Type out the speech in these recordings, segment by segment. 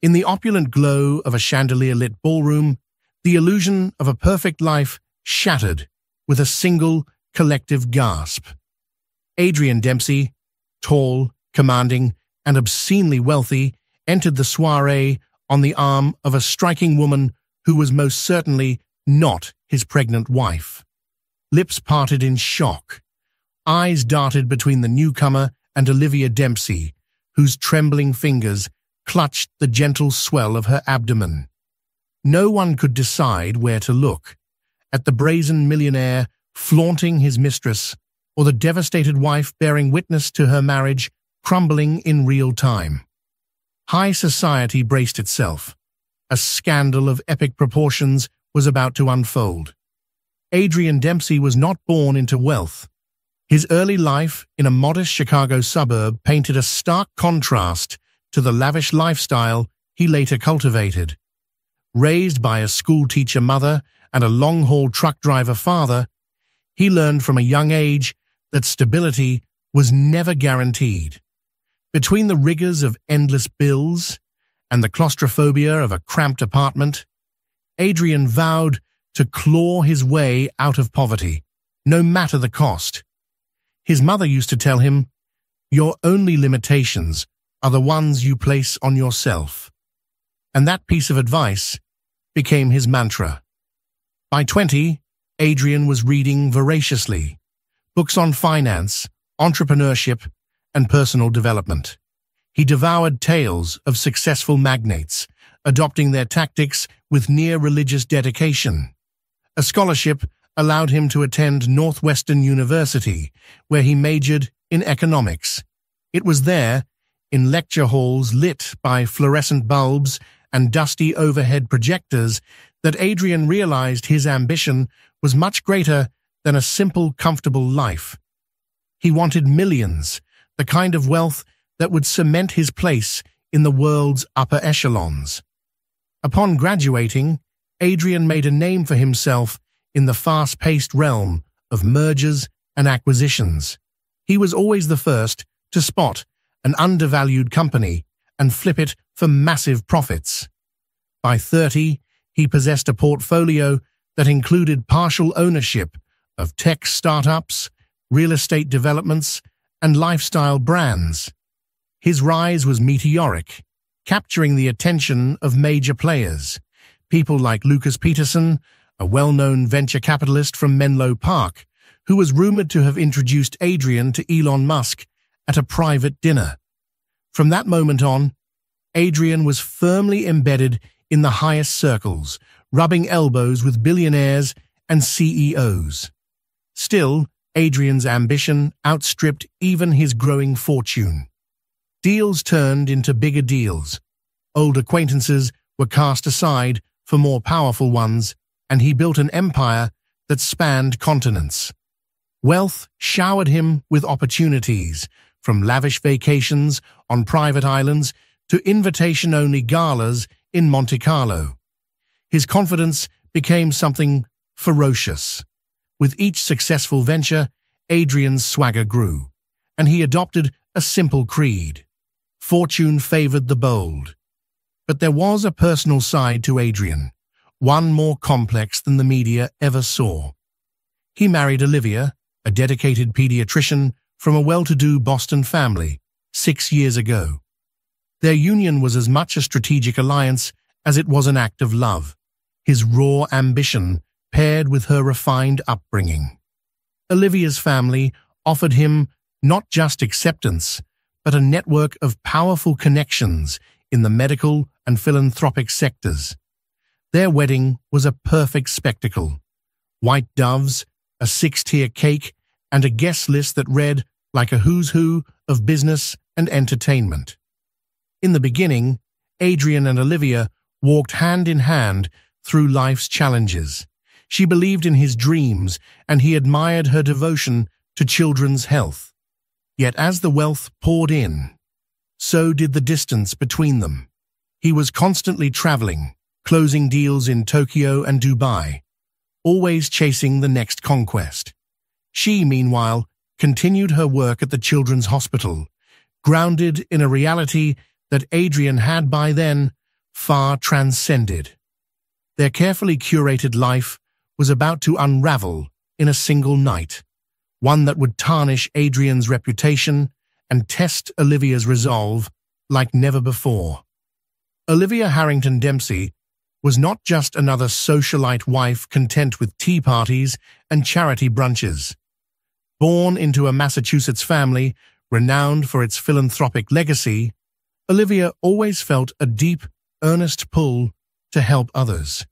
In the opulent glow of a chandelier-lit ballroom, the illusion of a perfect life shattered with a single collective gasp. Adrian Dempsey, tall, commanding, and obscenely wealthy, entered the soiree on the arm of a striking woman who was most certainly not his pregnant wife. Lips parted in shock. Eyes darted between the newcomer and Olivia Dempsey, whose trembling fingers clutched the gentle swell of her abdomen. No one could decide where to look, at the brazen millionaire flaunting his mistress, or the devastated wife bearing witness to her marriage crumbling in real time. High society braced itself. A scandal of epic proportions was about to unfold. Adrian Dempsey was not born into wealth. His early life in a modest Chicago suburb painted a stark contrast to the lavish lifestyle he later cultivated. Raised by a schoolteacher mother and a long-haul truck driver father, he learned from a young age that stability was never guaranteed. Between the rigors of endless bills and the claustrophobia of a cramped apartment, Adrian vowed to claw his way out of poverty, no matter the cost. His mother used to tell him, "Your only limitations are the ones you place on yourself." And that piece of advice became his mantra. By 20, Adrian was reading voraciously, books on finance, entrepreneurship, and personal development. He devoured tales of successful magnates, adopting their tactics with near-religious dedication. A scholarship allowed him to attend Northwestern University, where he majored in economics. It was there, in lecture halls lit by fluorescent bulbs and dusty overhead projectors, that Adrian realized his ambition was much greater than a simple, comfortable life. He wanted millions, the kind of wealth that would cement his place in the world's upper echelons. Upon graduating, Adrian made a name for himself in the fast-paced realm of mergers and acquisitions. He was always the first to spot an undervalued company and flip it for massive profits. By 30, he possessed a portfolio that included partial ownership of tech startups, real estate developments, and lifestyle brands. His rise was meteoric, capturing the attention of major players, people like Lucas Peterson, a well-known venture capitalist from Menlo Park, who was rumored to have introduced Adrian to Elon Musk at a private dinner. From that moment on, Adrian was firmly embedded in the highest circles, rubbing elbows with billionaires and CEOs. Still, Adrian's ambition outstripped even his growing fortune. Deals turned into bigger deals. Old acquaintances were cast aside for more powerful ones, and he built an empire that spanned continents. Wealth showered him with opportunities, from lavish vacations on private islands to invitation-only galas in Monte Carlo. His confidence became something ferocious. With each successful venture, Adrian's swagger grew, and he adopted a simple creed: fortune favored the bold. But there was a personal side to Adrian, one more complex than the media ever saw. He married Olivia, a dedicated pediatrician from a well-to-do Boston family, 6 years ago. Their union was as much a strategic alliance as it was an act of love, his raw ambition paired with her refined upbringing. Olivia's family offered him not just acceptance, but a network of powerful connections in the medical and philanthropic sectors. Their wedding was a perfect spectacle. White doves, a 6-tier cake, and a guest list that read like a who's who of business and entertainment. In the beginning, Adrian and Olivia walked hand in hand through life's challenges. She believed in his dreams, and he admired her devotion to children's health. Yet as the wealth poured in, so did the distance between them. He was constantly traveling, closing deals in Tokyo and Dubai, always chasing the next conquest. She, meanwhile, continued her work at the Children's Hospital, grounded in a reality that Adrian had by then far transcended. Their carefully curated life was about to unravel in a single night, one that would tarnish Adrian's reputation and test Olivia's resolve like never before. Olivia Harrington Dempsey was not just another socialite wife content with tea parties and charity brunches. Born into a Massachusetts family renowned for its philanthropic legacy, Olivia always felt a deep, earnest pull to help others.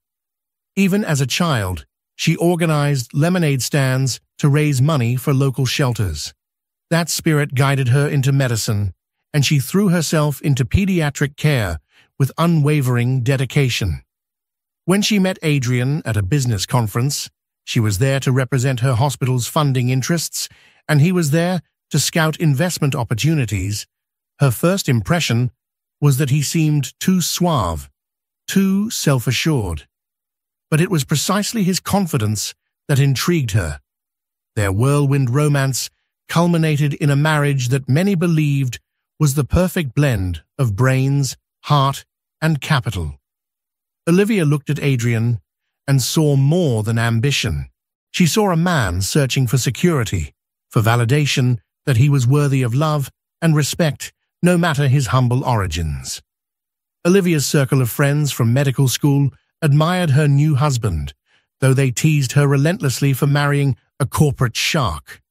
Even as a child, she organized lemonade stands to raise money for local shelters. That spirit guided her into medicine, and she threw herself into pediatric care with unwavering dedication. When she met Adrian at a business conference, she was there to represent her hospital's funding interests, and he was there to scout investment opportunities. Her first impression was that he seemed too suave, too self-assured. But it was precisely his confidence that intrigued her. Their whirlwind romance culminated in a marriage that many believed was the perfect blend of brains, heart, and capital. Olivia looked at Adrian and saw more than ambition. She saw a man searching for security, for validation that he was worthy of love and respect, no matter his humble origins. Olivia's circle of friends from medical school admired her new husband, though they teased her relentlessly for marrying a corporate shark.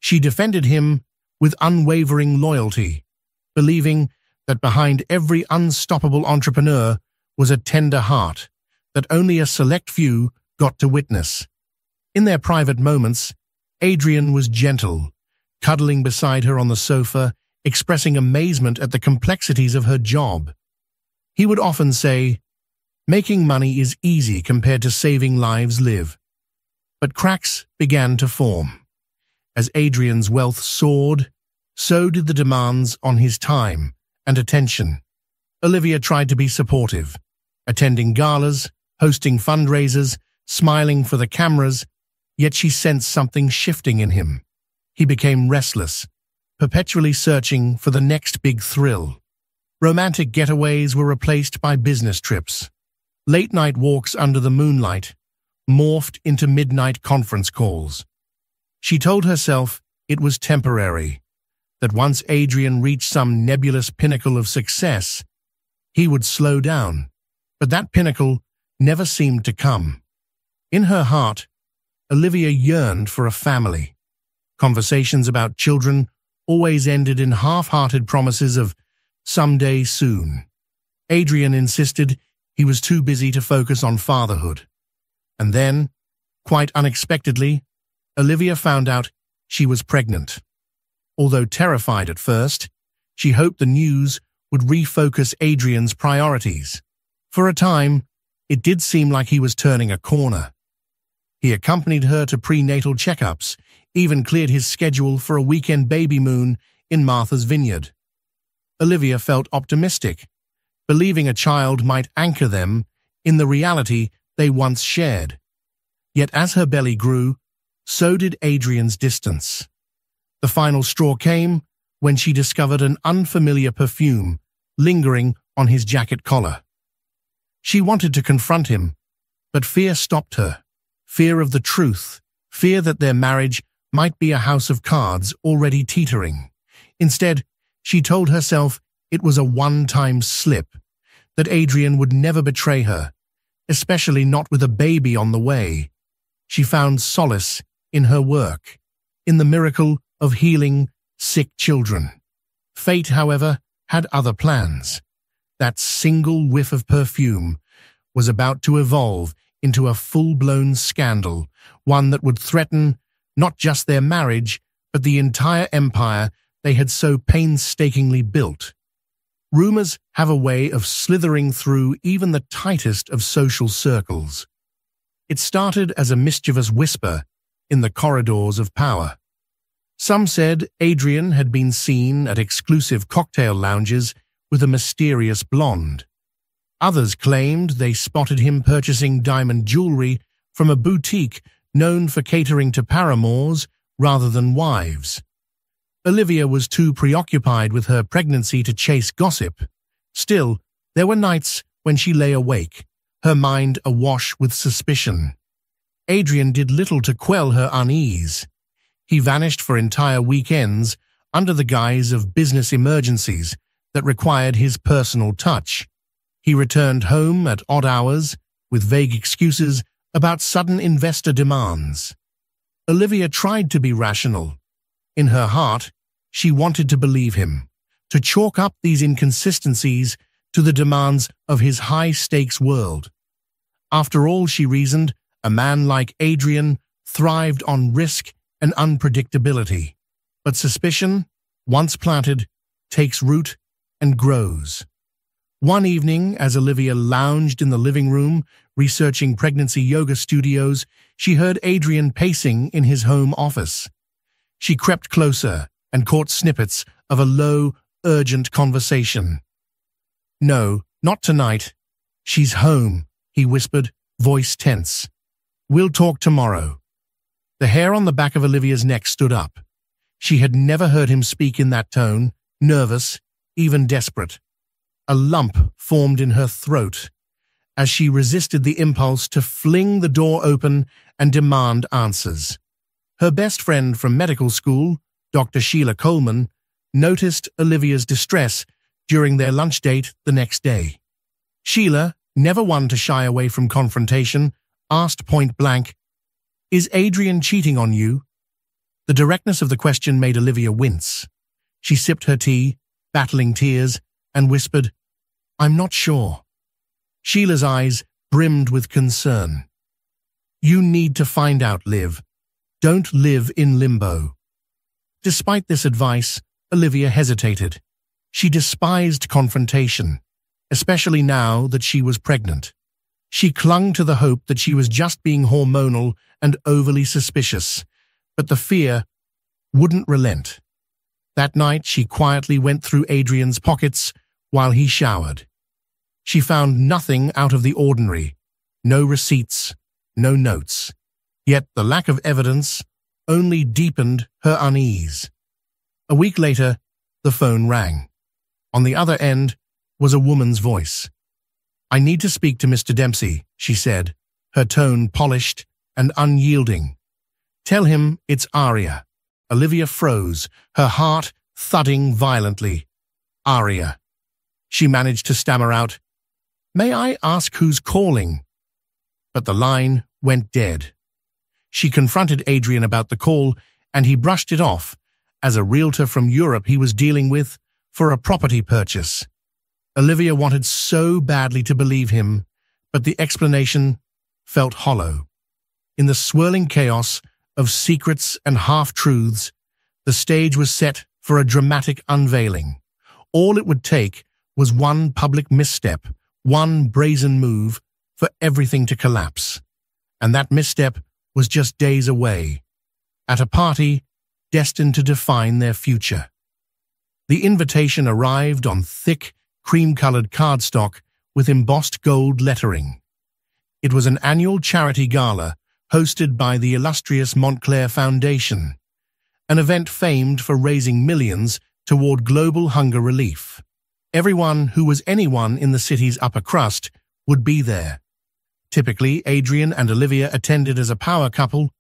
She defended him with unwavering loyalty, believing that behind every unstoppable entrepreneur was a tender heart that only a select few got to witness. In their private moments, Adrian was gentle, cuddling beside her on the sofa, expressing amazement at the complexities of her job. He would often say, "Making money is easy compared to saving lives live." But cracks began to form. As Adrian's wealth soared, so did the demands on his time and attention. Olivia tried to be supportive, attending galas, hosting fundraisers, smiling for the cameras, yet she sensed something shifting in him. He became restless, perpetually searching for the next big thrill. Romantic getaways were replaced by business trips. Late-night walks under the moonlight morphed into midnight conference calls. She told herself it was temporary, that once Adrian reached some nebulous pinnacle of success, he would slow down. But that pinnacle never seemed to come. In her heart, Olivia yearned for a family. Conversations about children always ended in half-hearted promises of someday soon. Adrian insisted he was too busy to focus on fatherhood. And then, quite unexpectedly, Olivia found out she was pregnant. Although terrified at first, she hoped the news would refocus Adrian's priorities. For a time, it did seem like he was turning a corner. He accompanied her to prenatal checkups, even cleared his schedule for a weekend baby moon in Martha's Vineyard. Olivia felt optimistic, believing a child might anchor them in the reality they once shared. Yet as her belly grew, so did Adrian's distance. The final straw came when she discovered an unfamiliar perfume lingering on his jacket collar. She wanted to confront him, but fear stopped her. Fear of the truth, fear that their marriage might be a house of cards already teetering. Instead, she told herself it was a one-time slip, that Adrian would never betray her, especially not with a baby on the way. She found solace in her work, in the miracle of healing sick children. Fate, however, had other plans. That single whiff of perfume was about to evolve into a full-blown scandal, one that would threaten not just their marriage, but the entire empire they had so painstakingly built. Rumors have a way of slithering through even the tightest of social circles. It started as a mischievous whisper in the corridors of power. Some said Adrian had been seen at exclusive cocktail lounges with a mysterious blonde. Others claimed they spotted him purchasing diamond jewelry from a boutique known for catering to paramours rather than wives. Olivia was too preoccupied with her pregnancy to chase gossip. Still, there were nights when she lay awake, her mind awash with suspicion. Adrian did little to quell her unease. He vanished for entire weekends under the guise of business emergencies that required his personal touch. He returned home at odd hours with vague excuses about sudden investor demands. Olivia tried to be rational. In her heart, she wanted to believe him, to chalk up these inconsistencies to the demands of his high-stakes world. After all, she reasoned, a man like Adrian thrived on risk and unpredictability. But suspicion, once planted, takes root and grows. One evening, as Olivia lounged in the living room, researching pregnancy yoga studios, she heard Adrian pacing in his home office. She crept closer and caught snippets of a low, urgent conversation. "No, not tonight. She's home," he whispered, voice tense. "We'll talk tomorrow." The hair on the back of Olivia's neck stood up. She had never heard him speak in that tone, nervous, even desperate. A lump formed in her throat as she resisted the impulse to fling the door open and demand answers. Her best friend from medical school, Dr. Sheila Coleman, noticed Olivia's distress during their lunch date the next day. Sheila, never one to shy away from confrontation, asked point-blank, "Is Adrian cheating on you?" The directness of the question made Olivia wince. She sipped her tea, battling tears, and whispered, "I'm not sure." Sheila's eyes brimmed with concern. "You need to find out, Liv. Don't live in limbo." Despite this advice, Olivia hesitated. She despised confrontation, especially now that she was pregnant. She clung to the hope that she was just being hormonal and overly suspicious, but the fear wouldn't relent. That night, she quietly went through Adrian's pockets while he showered. She found nothing out of the ordinary, no receipts, no notes. Yet the lack of evidence only deepened her unease. A week later, the phone rang. On the other end was a woman's voice. "I need to speak to Mr. Dempsey," she said, her tone polished and unyielding. "Tell him it's Aria." Olivia froze, her heart thudding violently. "Aria." She managed to stammer out, "May I ask who's calling?" But the line went dead. She confronted Adrian about the call, and he brushed it off as a realtor from Europe he was dealing with for a property purchase. Olivia wanted so badly to believe him, but the explanation felt hollow. In the swirling chaos of secrets and half-truths, the stage was set for a dramatic unveiling. All it would take was one public misstep, one brazen move, for everything to collapse. And that misstep was just days away, at a party destined to define their future. The invitation arrived on thick, cream-colored cardstock with embossed gold lettering. It was an annual charity gala hosted by the illustrious Montclair Foundation, an event famed for raising millions toward global hunger relief. Everyone who was anyone in the city's upper crust would be there. Typically, Adrian and Olivia attended as a power couple,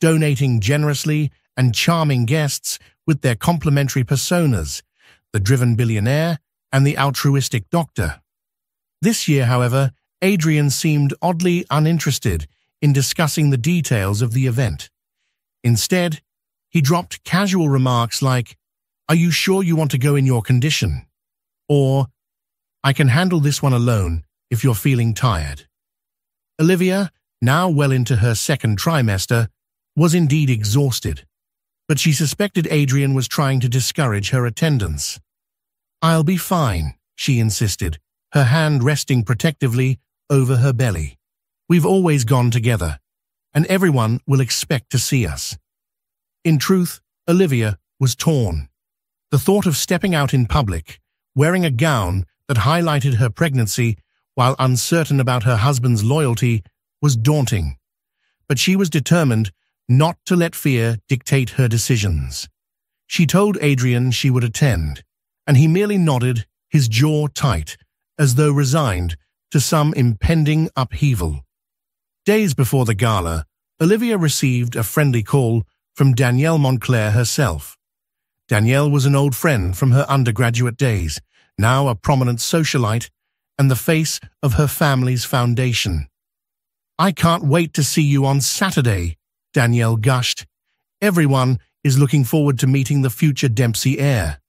donating generously and charming guests with their complementary personas, the driven billionaire and the altruistic doctor. This year, however, Adrian seemed oddly uninterested in discussing the details of the event. Instead, he dropped casual remarks like, "Are you sure you want to go in your condition?" Or, "I can handle this one alone if you're feeling tired." Olivia, now well into her second trimester, was indeed exhausted, but she suspected Adrian was trying to discourage her attendance. "I'll be fine," she insisted, her hand resting protectively over her belly. "We've always gone together, and everyone will expect to see us." In truth, Olivia was torn. The thought of stepping out in public, wearing a gown that highlighted her pregnancy while uncertain about her husband's loyalty, was daunting. But she was determined not to let fear dictate her decisions. She told Adrian she would attend, and he merely nodded, his jaw tight, as though resigned to some impending upheaval. Days before the gala, Olivia received a friendly call from Danielle Montclair herself. Danielle was an old friend from her undergraduate days, now a prominent socialite and the face of her family's foundation. "I can't wait to see you on Saturday," Danielle gushed. "Everyone is looking forward to meeting the future Dempsey heir."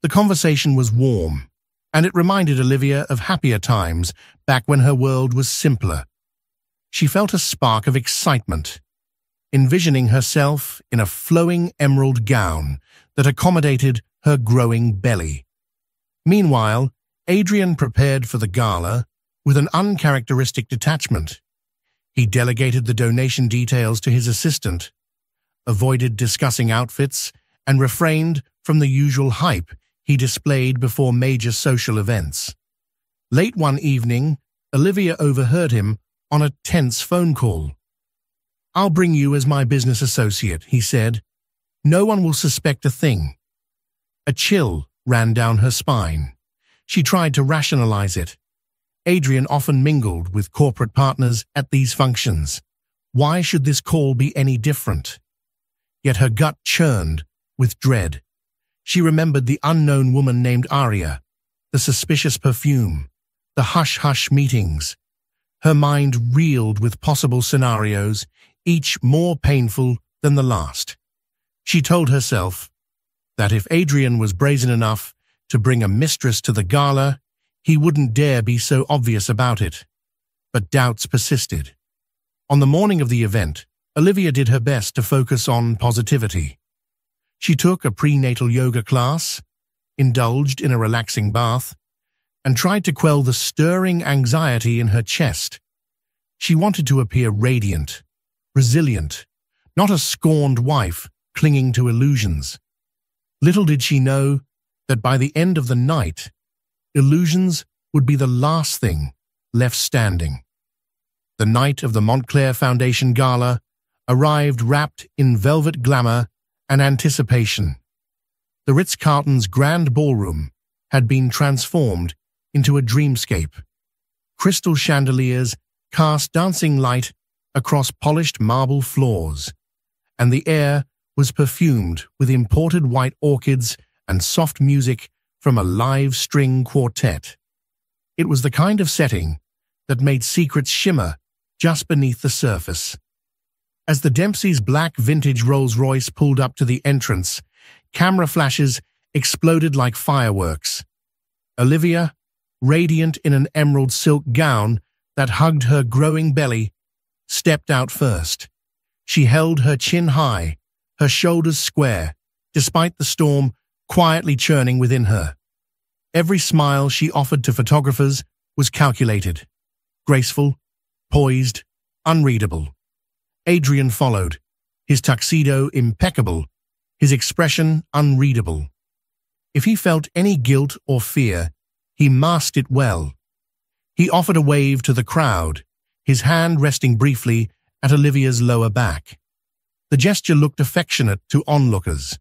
The conversation was warm, and it reminded Olivia of happier times back when her world was simpler. She felt a spark of excitement, envisioning herself in a flowing emerald gown that accommodated her growing belly. Meanwhile, Adrian prepared for the gala with an uncharacteristic detachment. He delegated the donation details to his assistant, avoided discussing outfits, and refrained from the usual hype he displayed before major social events. Late one evening, Olivia overheard him on a tense phone call. "I'll bring you as my business associate," he said. "No one will suspect a thing." A chill ran down her spine. She tried to rationalize it. Adrian often mingled with corporate partners at these functions. Why should this call be any different? Yet her gut churned with dread. She remembered the unknown woman named Aria, the suspicious perfume, the hush-hush meetings. Her mind reeled with possible scenarios, each more painful than the last. She told herself that if Adrian was brazen enough to bring a mistress to the gala, he wouldn't dare be so obvious about it. But doubts persisted. On the morning of the event, Olivia did her best to focus on positivity. She took a prenatal yoga class, indulged in a relaxing bath, and tried to quell the stirring anxiety in her chest. She wanted to appear radiant, resilient, not a scorned wife clinging to illusions. Little did she know that by the end of the night, illusions would be the last thing left standing. The night of the Montclair Foundation Gala arrived wrapped in velvet glamour and anticipation. The Ritz-Carlton's grand ballroom had been transformed into a dreamscape. Crystal chandeliers cast dancing light across polished marble floors, and the air was perfumed with imported white orchids and soft music from a live string quartet. It was the kind of setting that made secrets shimmer just beneath the surface. As the Dempsey's black vintage Rolls-Royce pulled up to the entrance, camera flashes exploded like fireworks. Olivia, radiant in an emerald silk gown that hugged her growing belly, stepped out first. She held her chin high, her shoulders square, despite the storm quietly churning within her. Every smile she offered to photographers was calculated, graceful, poised, unreadable. Adrian followed, his tuxedo impeccable, his expression unreadable. If he felt any guilt or fear, he masked it well. He offered a wave to the crowd, his hand resting briefly at Olivia's lower back. The gesture looked affectionate to onlookers,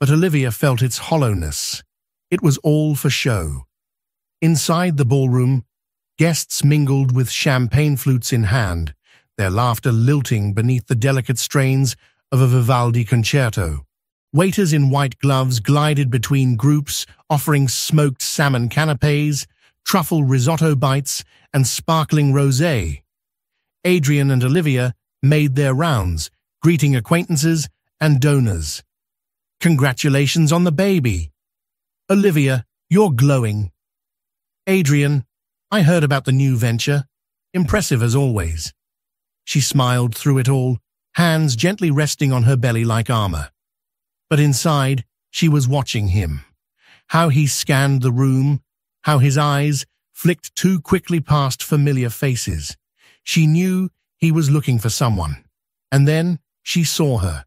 but Olivia felt its hollowness. It was all for show. Inside the ballroom, guests mingled with champagne flutes in hand, their laughter lilting beneath the delicate strains of a Vivaldi concerto. Waiters in white gloves glided between groups, offering smoked salmon canapés, truffle risotto bites, and sparkling rosé. Adrian and Olivia made their rounds, greeting acquaintances and donors. "Congratulations on the baby." "Olivia, you're glowing." "Adrian, I heard about the new venture. Impressive as always." She smiled through it all, hands gently resting on her belly like armor. But inside, she was watching him. How he scanned the room, how his eyes flicked too quickly past familiar faces. She knew he was looking for someone. And then she saw her.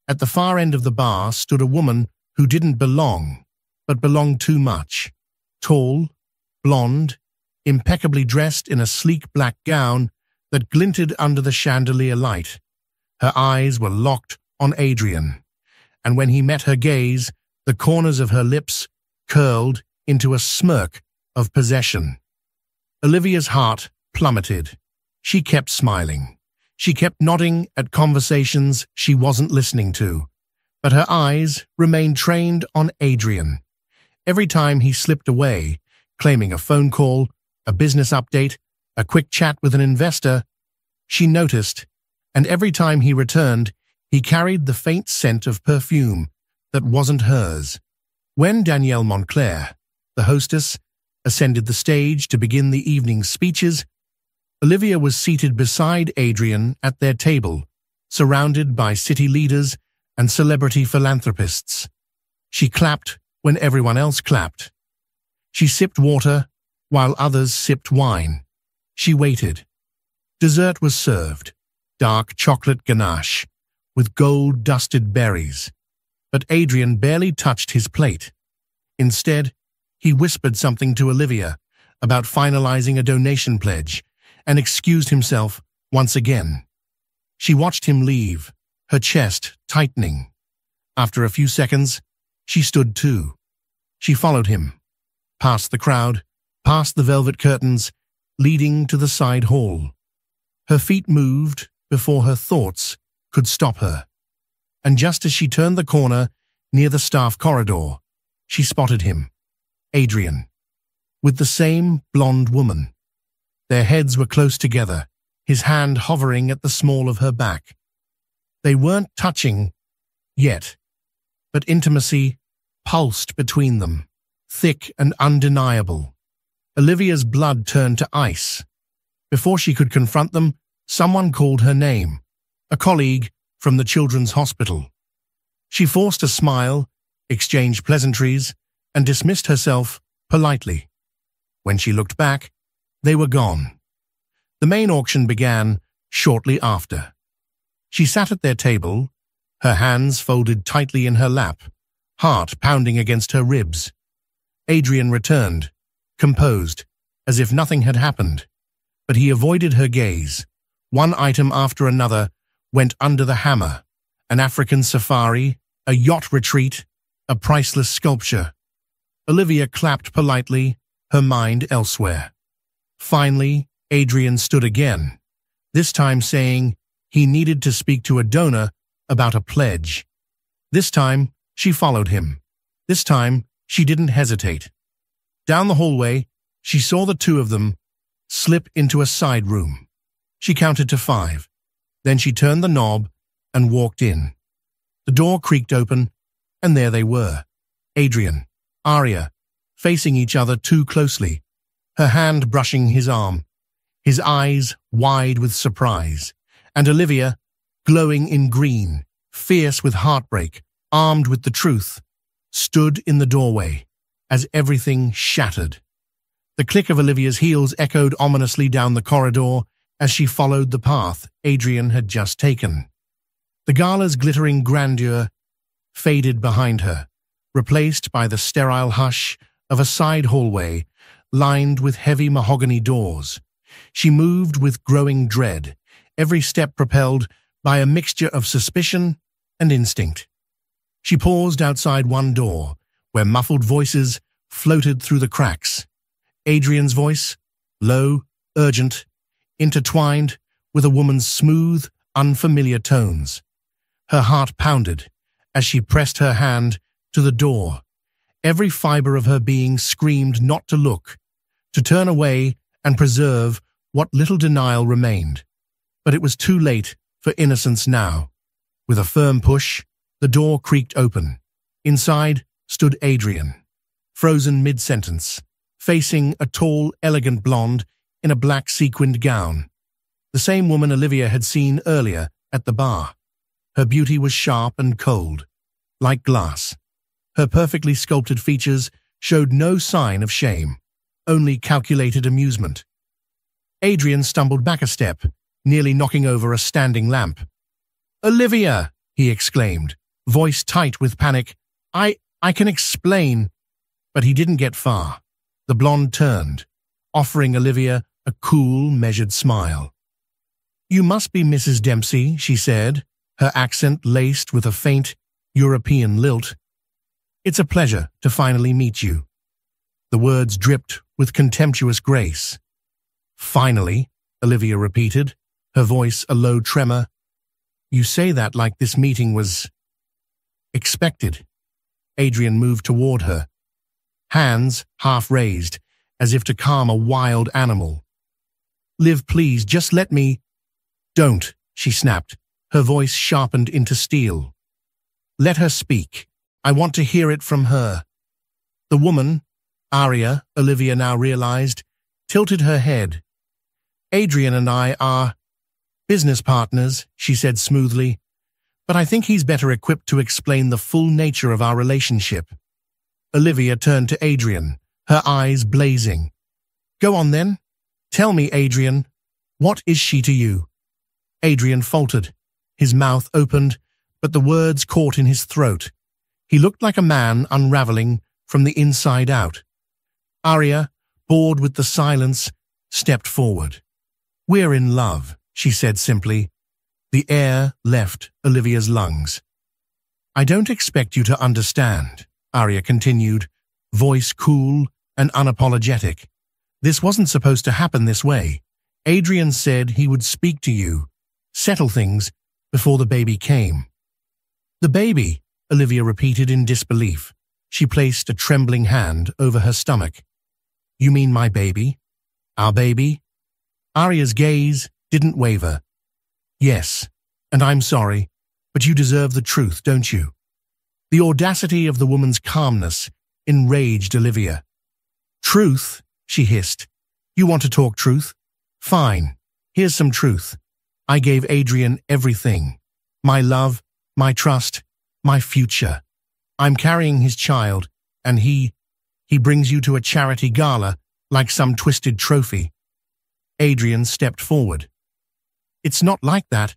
At the far end of the bar stood a woman who didn't belong, but belonged too much. Tall, blonde, impeccably dressed in a sleek black gown that glinted under the chandelier light. Her eyes were locked on Adrian, and when he met her gaze, the corners of her lips curled into a smirk of possession. Olivia's heart plummeted. She kept smiling. She kept nodding at conversations she wasn't listening to, but her eyes remained trained on Adrian. Every time he slipped away, claiming a phone call, a business update, a quick chat with an investor, she noticed, and every time he returned, he carried the faint scent of perfume that wasn't hers. When Danielle Montclair, the hostess, ascended the stage to begin the evening's speeches, Olivia was seated beside Adrian at their table, surrounded by city leaders and celebrity philanthropists. She clapped when everyone else clapped. She sipped water while others sipped wine. She waited. Dessert was served, dark chocolate ganache with gold-dusted berries, but Adrian barely touched his plate. Instead, he whispered something to Olivia about finalizing a donation pledge and excused himself once again. She watched him leave, her chest tightening. After a few seconds, she stood too. She followed him, past the crowd, past the velvet curtains, leading to the side hall. Her feet moved before her thoughts could stop her. And just as she turned the corner near the staff corridor, she spotted him, Adrian, with the same blonde woman. Their heads were close together, his hand hovering at the small of her back. They weren't touching yet, but intimacy pulsed between them, thick and undeniable. Olivia's blood turned to ice. Before she could confront them, someone called her name, a colleague from the children's hospital. She forced a smile, exchanged pleasantries, and dismissed herself politely. When she looked back, they were gone. The main auction began shortly after. She sat at their table, her hands folded tightly in her lap, heart pounding against her ribs. Adrian returned, composed, as if nothing had happened, but he avoided her gaze. One item after another went under the hammer: an African safari, a yacht retreat, a priceless sculpture. Olivia clapped politely, her mind elsewhere. Finally, Adrian stood again, this time saying he needed to speak to a donor about a pledge. This time, she followed him. This time, she didn't hesitate. Down the hallway, she saw the two of them slip into a side room. She counted to 5. Then she turned the knob and walked in. The door creaked open, and there they were. Adrian, Aria, facing each other too closely, her hand brushing his arm, his eyes wide with surprise, and Olivia, glowing in green, fierce with heartbreak, armed with the truth, stood in the doorway as everything shattered. The click of Olivia's heels echoed ominously down the corridor as she followed the path Adrian had just taken. The gala's glittering grandeur faded behind her, replaced by the sterile hush of a side hallway lined with heavy mahogany doors. She moved with growing dread, every step propelled by a mixture of suspicion and instinct. She paused outside one door, where muffled voices floated through the cracks. Adrian's voice, low, urgent, intertwined with a woman's smooth, unfamiliar tones. Her heart pounded as she pressed her hand to the door. Every fiber of her being screamed not to look, to turn away and preserve what little denial remained. But it was too late for innocence now. With a firm push, the door creaked open. Inside stood Adrian, frozen mid-sentence, facing a tall, elegant blonde in a black sequined gown. The same woman Olivia had seen earlier at the bar. Her beauty was sharp and cold, like glass. Her perfectly sculpted features showed no sign of shame, only calculated amusement. Adrian stumbled back a step, nearly knocking over a standing lamp. "Olivia!" he exclaimed, voice tight with panic. I can explain." But he didn't get far. The blonde turned, offering Olivia a cool, measured smile. "You must be Mrs. Dempsey," she said, her accent laced with a faint European lilt. "It's a pleasure to finally meet you." The words dripped with contemptuous grace. Finally, Olivia repeated, her voice a low tremor. You say that like this meeting was expected. Adrian moved toward her, hands half raised, as if to calm a wild animal. Liv, please, just let me. Don't, she snapped, her voice sharpened into steel. Let her speak. I want to hear it from her. The woman, Aria, Olivia now realized, tilted her head. Adrian and I are business partners, she said smoothly, but I think he's better equipped to explain the full nature of our relationship. Olivia turned to Adrian, her eyes blazing. Go on then. Tell me, Adrian, what is she to you? Adrian faltered. His mouth opened, but the words caught in his throat. He looked like a man unraveling from the inside out. Aria, bored with the silence, stepped forward. We're in love, she said simply. The air left Olivia's lungs. I don't expect you to understand, Aria continued, voice cool and unapologetic. This wasn't supposed to happen this way. Adrian said he would speak to you, settle things, before the baby came. The baby, Olivia repeated in disbelief. She placed a trembling hand over her stomach. You mean my baby? Our baby? Aria's gaze didn't waver. Yes, and I'm sorry, but you deserve the truth, don't you? The audacity of the woman's calmness enraged Olivia. Truth, she hissed. You want to talk truth? Fine, here's some truth. I gave Adrian everything. My love, my trust, my future. I'm carrying his child, and he brings you to a charity gala like some twisted trophy. Adrian stepped forward. It's not like that.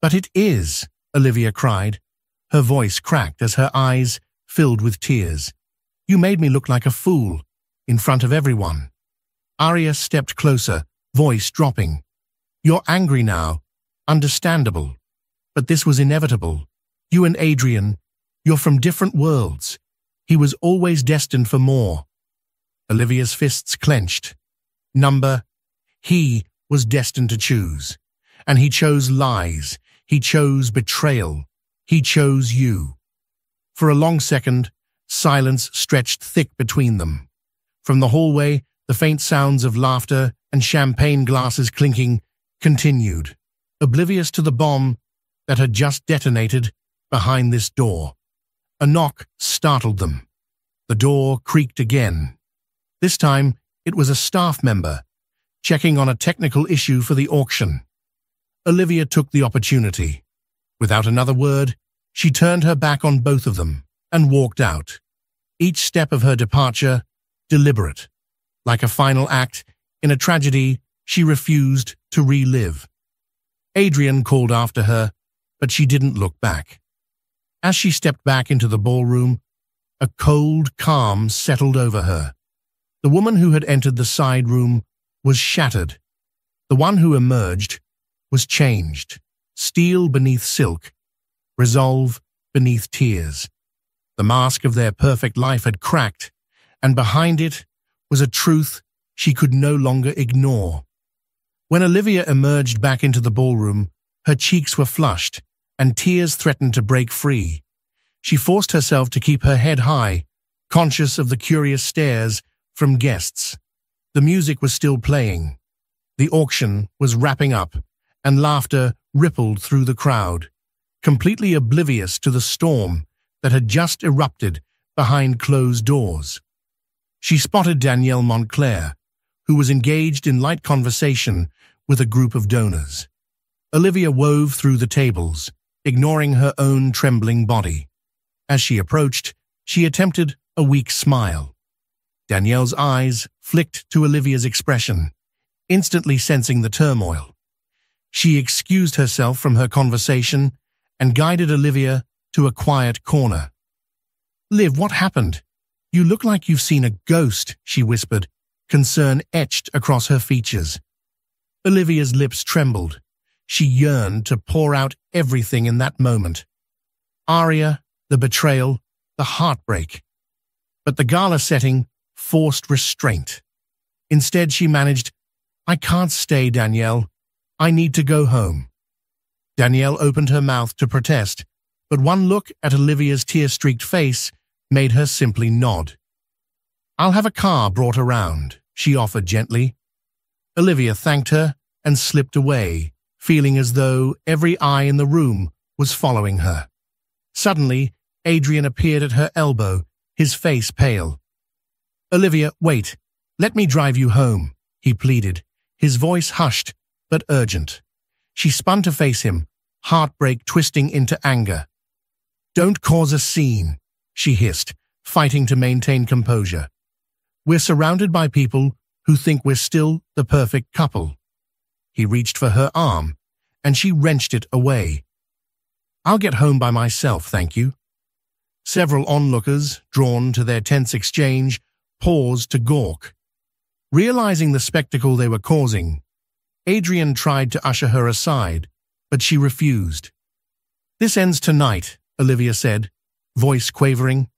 But it is, Olivia cried. Her voice cracked as her eyes filled with tears. You made me look like a fool, in front of everyone. Aria stepped closer, voice dropping. You're angry now. Understandable. But this was inevitable. You and Adrian, you're from different worlds. He was always destined for more. Olivia's fists clenched. He was destined to choose. And he chose lies. He chose betrayal. He chose you. For a long second, silence stretched thick between them. From the hallway, the faint sounds of laughter and champagne glasses clinking continued, oblivious to the bomb that had just detonated behind this door. A knock startled them. The door creaked again. This time, it was a staff member, checking on a technical issue for the auction. Olivia took the opportunity. Without another word, she turned her back on both of them and walked out, each step of her departure deliberate, like a final act in a tragedy she refused to relive. Adrian called after her, but she didn't look back. As she stepped back into the ballroom, a cold calm settled over her. The woman who had entered the side room was shattered. The one who emerged was changed, steel beneath silk, resolve beneath tears. The mask of their perfect life had cracked, and behind it was a truth she could no longer ignore. When Olivia emerged back into the ballroom, her cheeks were flushed, and tears threatened to break free. She forced herself to keep her head high, conscious of the curious stares from guests. The music was still playing. The auction was wrapping up, and laughter rippled through the crowd, completely oblivious to the storm that had just erupted behind closed doors. She spotted Danielle Montclair, who was engaged in light conversation with a group of donors. Olivia wove through the tables, ignoring her own trembling body. As she approached, she attempted a weak smile. Danielle's eyes flicked to Olivia's expression, instantly sensing the turmoil. She excused herself from her conversation and guided Olivia to a quiet corner. "Liv, what happened? You look like you've seen a ghost," she whispered, concern etched across her features. Olivia's lips trembled. She yearned to pour out everything in that moment. Aria, the betrayal, the heartbreak. But the gala setting forced restraint. Instead, she managed, I can't stay, Danielle. I need to go home. Danielle opened her mouth to protest, but one look at Olivia's tear-streaked face made her simply nod. I'll have a car brought around, she offered gently. Olivia thanked her and slipped away, feeling as though every eye in the room was following her. Suddenly, Adrian appeared at her elbow, his face pale. Olivia, wait. Let me drive you home, he pleaded, his voice hushed but urgent. She spun to face him, heartbreak twisting into anger. Don't cause a scene, she hissed, fighting to maintain composure. We're surrounded by people who think we're still the perfect couple. He reached for her arm, and she wrenched it away. I'll get home by myself, thank you. Several onlookers, drawn to their tense exchange, paused to gawk. Realizing the spectacle they were causing, Adrian tried to usher her aside, but she refused. This ends tonight, Olivia said, voice quavering.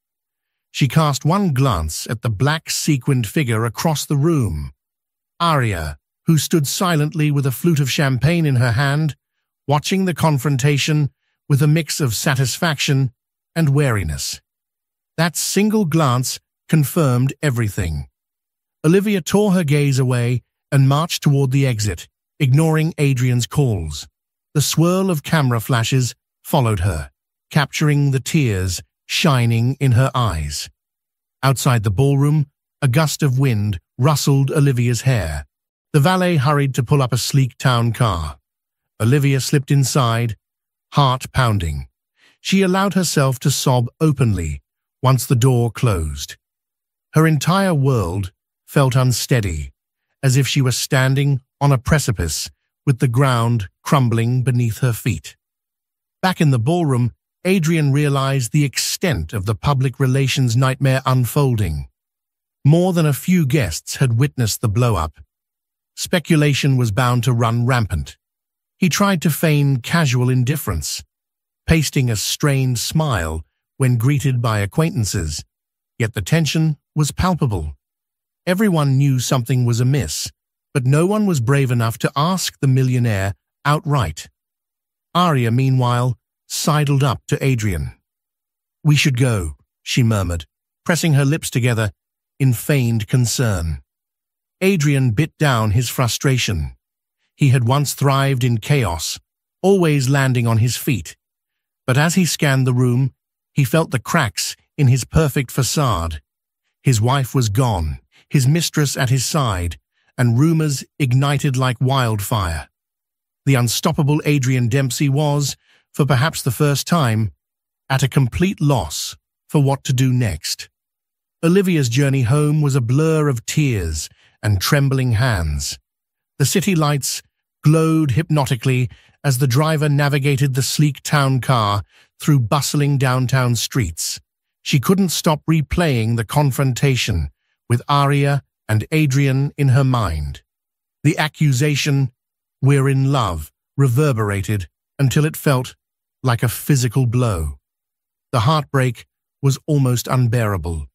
She cast one glance at the black sequined figure across the room. Aria, who stood silently with a flute of champagne in her hand, watching the confrontation with a mix of satisfaction and wariness. That single glance confirmed everything. Olivia tore her gaze away and marched toward the exit, ignoring Adrian's calls. The swirl of camera flashes followed her, capturing the tears shining in her eyes. Outside the ballroom, a gust of wind rustled Olivia's hair. The valet hurried to pull up a sleek town car. Olivia slipped inside, heart pounding. She allowed herself to sob openly once the door closed. Her entire world felt unsteady, as if she were standing on a precipice with the ground crumbling beneath her feet. Back in the ballroom, Adrian realized the extent of the public relations nightmare unfolding. More than a few guests had witnessed the blow-up. Speculation was bound to run rampant. He tried to feign casual indifference, pasting a strained smile when greeted by acquaintances, yet the tension was palpable. Everyone knew something was amiss, but no one was brave enough to ask the millionaire outright. Aria, meanwhile, sidled up to Adrian. We should go, she murmured, pressing her lips together in feigned concern. Adrian bit down his frustration. He had once thrived in chaos, always landing on his feet. But as he scanned the room, he felt the cracks in his perfect facade. His wife was gone, his mistress at his side, and rumors ignited like wildfire. The unstoppable Adrian Dempsey was, for perhaps the first time, at a complete loss for what to do next. Olivia's journey home was a blur of tears and trembling hands. The city lights glowed hypnotically as the driver navigated the sleek town car through bustling downtown streets. She couldn't stop replaying the confrontation with Aria and Adrian in her mind. The accusation, "We're in love," reverberated until it felt like a physical blow. The heartbreak was almost unbearable,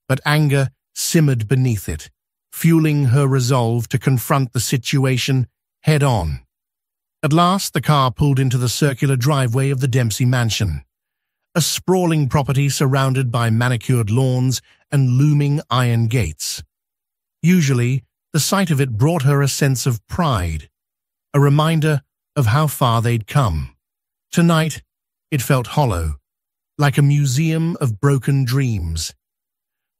but anger simmered beneath it, fueling her resolve to confront the situation head-on. At last, the car pulled into the circular driveway of the Dempsey mansion, a sprawling property surrounded by manicured lawns and looming iron gates. Usually, the sight of it brought her a sense of pride, a reminder of how far they'd come. Tonight, it felt hollow, like a museum of broken dreams.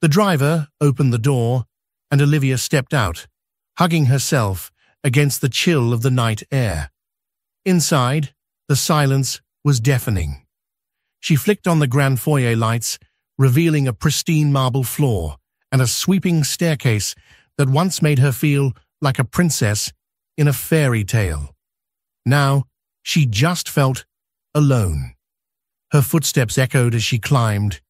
The driver opened the door, and Olivia stepped out, hugging herself against the chill of the night air. Inside, the silence was deafening. She flicked on the grand foyer lights, revealing a pristine marble floor and a sweeping staircase that once made her feel like a princess in a fairy tale. Now, she just felt alone. Her footsteps echoed as she climbed,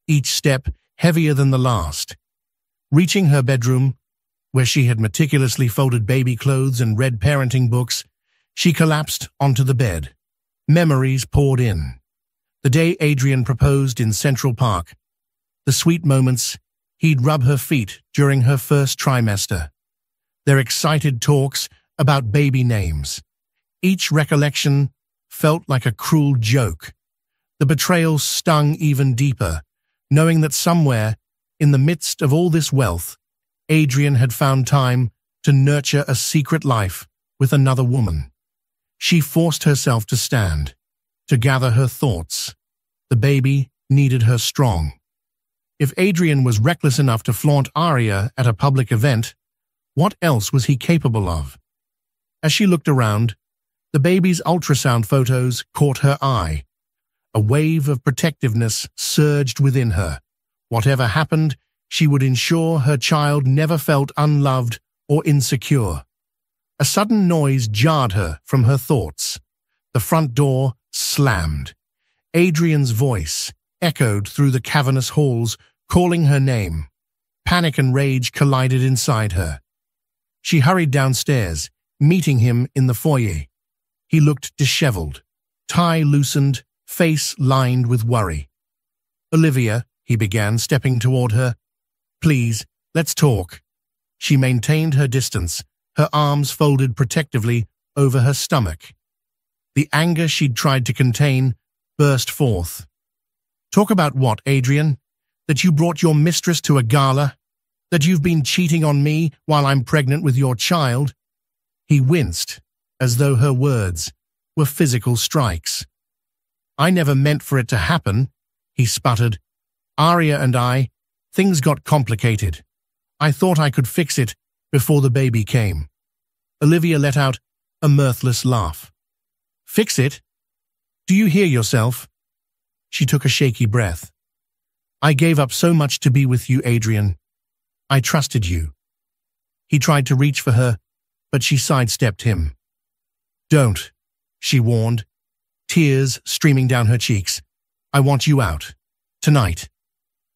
each step heavier than the last. Reaching her bedroom, where she had meticulously folded baby clothes and read parenting books, she collapsed onto the bed. Memories poured in. The day Adrian proposed in Central Park. The sweet moments he'd rub her feet during her first trimester. their excited talks about baby names. Each recollection felt like a cruel joke. The betrayal stung even deeper, knowing that somewhere, in the midst of all this wealth, Adrian had found time to nurture a secret life with another woman. She forced herself to stand, to gather her thoughts. The baby needed her strong. If Adrian was reckless enough to flaunt Aria at a public event, what else was he capable of? As she looked around, the baby's ultrasound photos caught her eye. A wave of protectiveness surged within her. Whatever happened, she would ensure her child never felt unloved or insecure. A sudden noise jarred her from her thoughts. The front door slammed. Adrian's voice echoed through the cavernous halls, calling her name. Panic and rage collided inside her. She hurried downstairs, meeting him in the foyer. He looked disheveled, tie loosened, face lined with worry. "Olivia," he began, stepping toward her. "Please, let's talk." She maintained her distance, her arms folded protectively over her stomach. The anger she'd tried to contain burst forth. "Talk about what, Adrian? That you brought your mistress to a gala? That you've been cheating on me while I'm pregnant with your child?" He winced, as though her words were physical strikes. "I never meant for it to happen," he sputtered. "Aria and things got complicated. I thought I could fix it before the baby came." Olivia let out a mirthless laugh. "Fix it? Do you hear yourself?" She took a shaky breath. "I gave up so much to be with you, Adrian. I trusted you." He tried to reach for her, but she sidestepped him. "Don't," she warned, tears streaming down her cheeks. "I want you out. Tonight."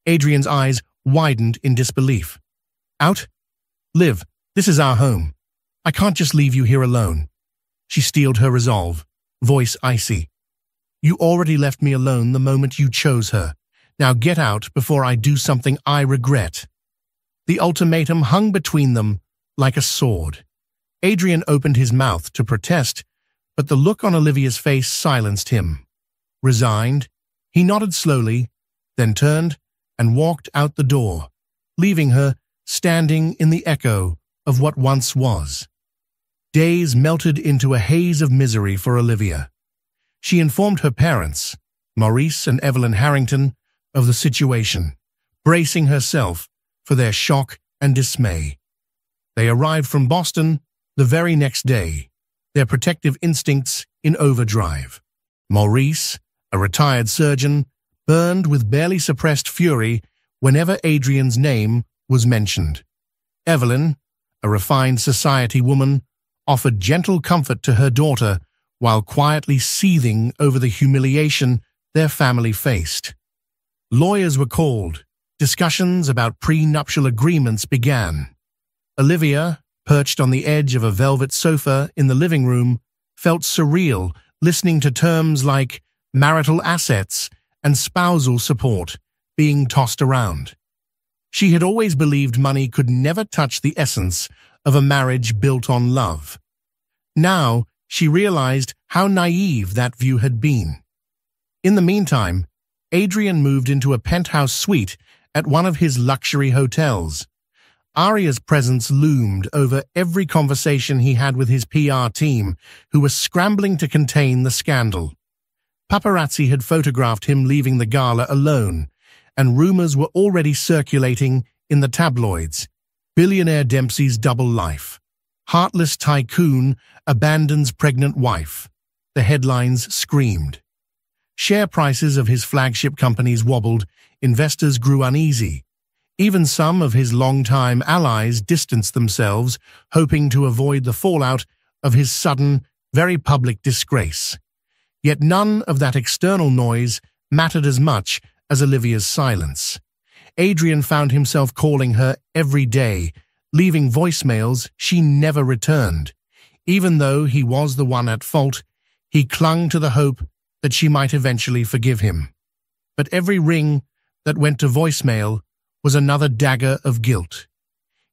Adrian's eyes widened in disbelief. "Out? Liv, this is our home. I can't just leave you here alone." She steeled her resolve, voice icy. "You already left me alone the moment you chose her. Now get out before I do something I regret." The ultimatum hung between them like a sword. Adrian opened his mouth to protest, but the look on Olivia's face silenced him. Resigned, he nodded slowly, then turned and walked out the door, leaving her standing in the echo of what once was. Days melted into a haze of misery for Olivia. She informed her parents, Maurice and Evelyn Harrington, of the situation, bracing herself for their shock and dismay. They arrived from Boston the very next day, their protective instincts in overdrive. Maurice, a retired surgeon, burned with barely suppressed fury whenever Adrian's name was mentioned. Evelyn, a refined society woman, offered gentle comfort to her daughter while quietly seething over the humiliation their family faced. Lawyers were called. Discussions about prenuptial agreements began. Olivia, perched on the edge of a velvet sofa in the living room, felt surreal listening to terms like marital assets and spousal support being tossed around. She had always believed money could never touch the essence of a marriage built on love. Now she realized how naive that view had been. In the meantime, Adrian moved into a penthouse suite at one of his luxury hotels. Aria's presence loomed over every conversation he had with his PR team, who were scrambling to contain the scandal. Paparazzi had photographed him leaving the gala alone, and rumors were already circulating in the tabloids. Billionaire Dempsey's double life. Heartless tycoon abandons pregnant wife. The headlines screamed. Share prices of his flagship companies wobbled, investors grew uneasy. Even some of his longtime allies distanced themselves, hoping to avoid the fallout of his sudden, very public disgrace. Yet none of that external noise mattered as much as Olivia's silence. Adrian found himself calling her every day, leaving voicemails she never returned. Even though he was the one at fault, he clung to the hope that she might eventually forgive him. But every ring that went to voicemail was another dagger of guilt.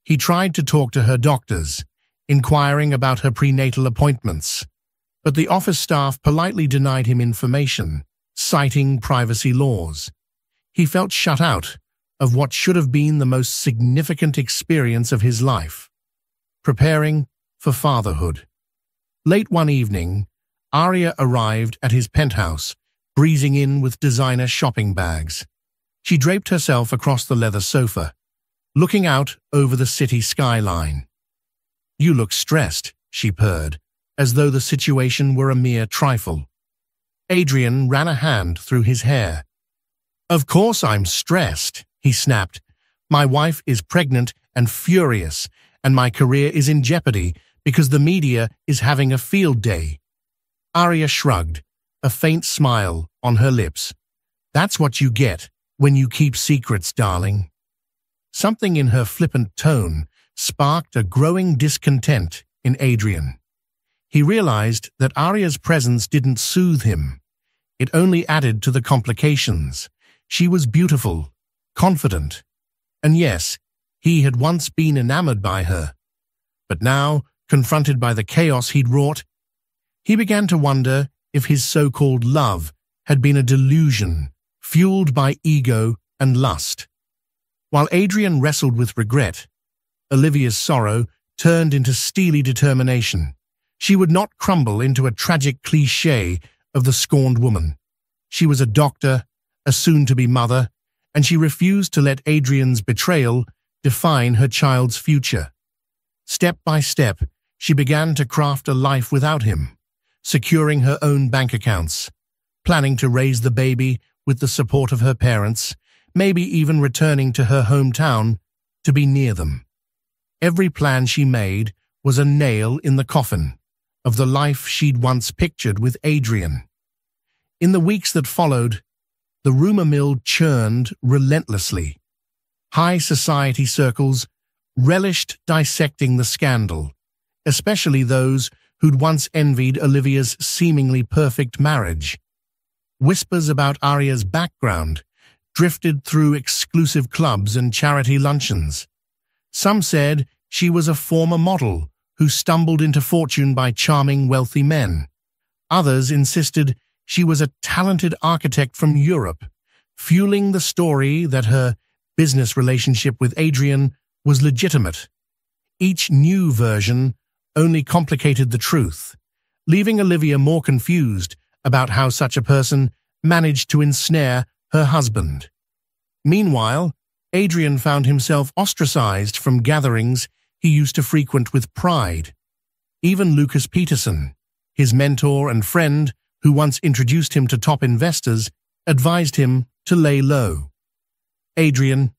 He tried to talk to her doctors, inquiring about her prenatal appointments, but the office staff politely denied him information, citing privacy laws. He felt shut out of what should have been the most significant experience of his life, preparing for fatherhood. Late one evening, Arya arrived at his penthouse, breezing in with designer shopping bags. She draped herself across the leather sofa, looking out over the city skyline. "You look stressed," she purred, as though the situation were a mere trifle. Adrian ran a hand through his hair. "Of course I'm stressed," he snapped. "My wife is pregnant and furious, and my career is in jeopardy because the media is having a field day." Arya shrugged, a faint smile on her lips. "That's what you get when you keep secrets, darling." Something in her flippant tone sparked a growing discontent in Adrian. He realized that Arya's presence didn't soothe him. It only added to the complications. She was beautiful, confident, and yes, he had once been enamored by her. But now, confronted by the chaos he'd wrought, he began to wonder if his so-called love had been a delusion, fueled by ego and lust. While Adrian wrestled with regret, Olivia's sorrow turned into steely determination. She would not crumble into a tragic cliché of the scorned woman. She was a doctor, a soon-to-be mother, and she refused to let Adrian's betrayal define her child's future. Step by step, she began to craft a life without him, securing her own bank accounts, planning to raise the baby with the support of her parents, maybe even returning to her hometown to be near them. Every plan she made was a nail in the coffin of the life she'd once pictured with Adrian. In the weeks that followed, the rumor mill churned relentlessly. High society circles relished dissecting the scandal, especially those who'd once envied Olivia's seemingly perfect marriage. Whispers about Arya's background drifted through exclusive clubs and charity luncheons. Some said she was a former model who stumbled into fortune by charming wealthy men. Others insisted she was a talented architect from Europe, fueling the story that her business relationship with Adrian was legitimate. Each new version only complicated the truth, leaving Olivia more confused about how such a person managed to ensnare her husband. Meanwhile, Adrian found himself ostracized from gatherings he used to frequent with pride. Even Lucas Peterson, his mentor and friend who once introduced him to top investors, advised him to lay low. "Adrian,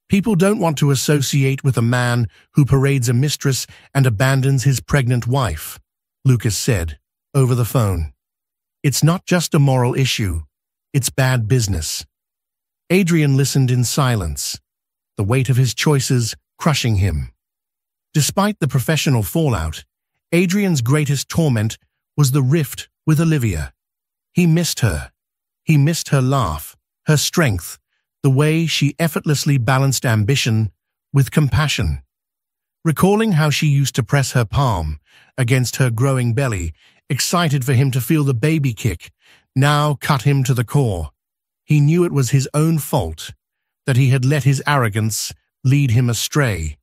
people don't want to associate with a man who parades a mistress and abandons his pregnant wife," Lucas said over the phone. "It's not just a moral issue, it's bad business." Adrian listened in silence, the weight of his choices crushing him. Despite the professional fallout, Adrian's greatest torment was the rift with Olivia. He missed her. He missed her laugh, her strength, the way she effortlessly balanced ambition with compassion. Recalling how she used to press her palm against her growing belly, excited for him to feel the baby kick, now cut him to the core. He knew it was his own fault, that he had let his arrogance lead him astray.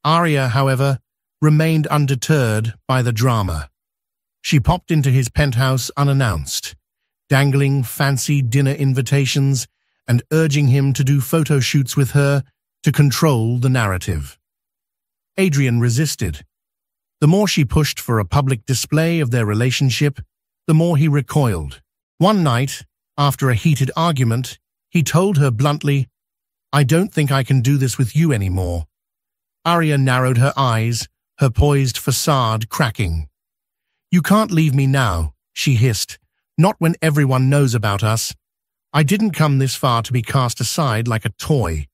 Arya, however, remained undeterred by the drama. She popped into his penthouse unannounced, dangling fancy dinner invitations and urging him to do photo shoots with her to control the narrative. Adrian resisted. The more she pushed for a public display of their relationship, the more he recoiled. One night, after a heated argument, he told her bluntly, "I don't think I can do this with you anymore." Arya narrowed her eyes, her poised facade cracking. "You can't leave me now," she hissed, "not when everyone knows about us. I didn't come this far to be cast aside like a toy."